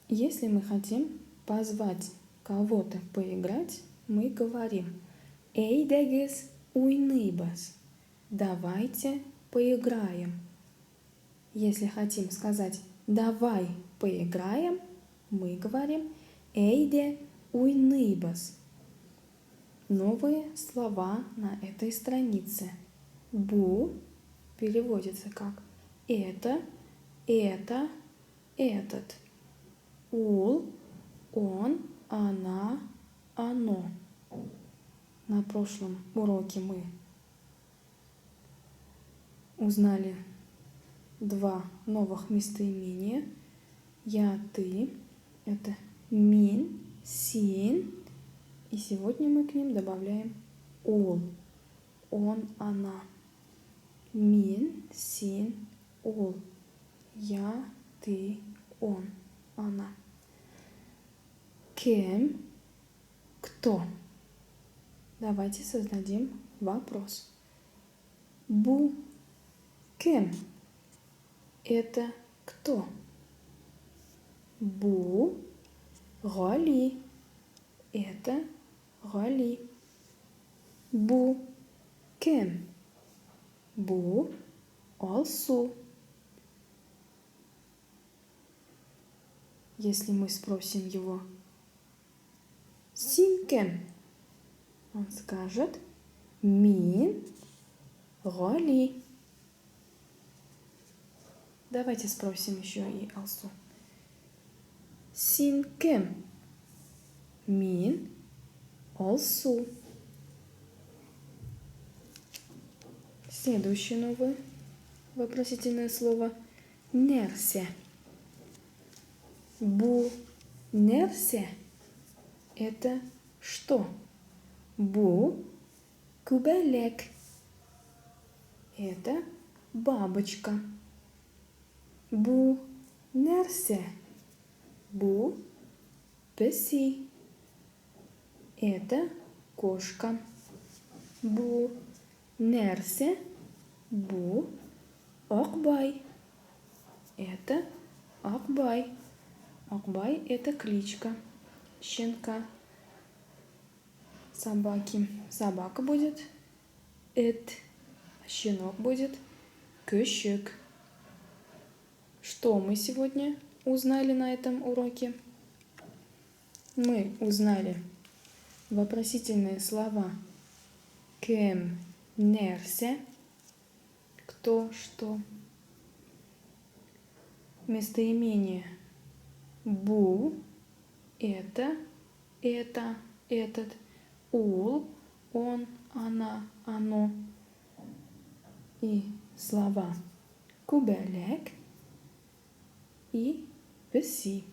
Если мы хотим позвать кого-то поиграть, мы говорим «Эйдегес уйныбас» – «Давайте поиграем». Если хотим сказать «Давай поиграем», мы говорим «Эйде уйныбас». Новые слова на этой странице. Бу переводится как это, этот. Ул, он, она, оно. На прошлом уроке мы узнали два новых местоимения. Я, ты. Это мин, син. И сегодня мы к ним добавляем ул. Он, она. Мин, син, ул. Я, ты, он, она. Кем? Кто? Давайте создадим вопрос. Бу. Кем? Это кто? Бу. Гали. Это Гали. Бу. Кем? Бу. Алсу. Если мы спросим его «Син кем?» Он скажет «Мин Гали». Давайте спросим еще и Алсу. «Син кем?» Мин Алсу. Следующее новое вопросительное слово «Нерсе». Бу нерсе – это что? Бу кубелек – это бабочка. Бу нерсе. Бу песи – это кошка. Бу нерсе. Бу окбай – это Акбай. Акбай – это кличка щенка. Собаки. Собака будет эт, а щенок будет көшек. Что мы сегодня узнали на этом уроке? Мы узнали вопросительные слова кем, нерсе, кто, что. Местоимение бу – это, этот. Ул – он, она, оно. И слова кубелек и песи.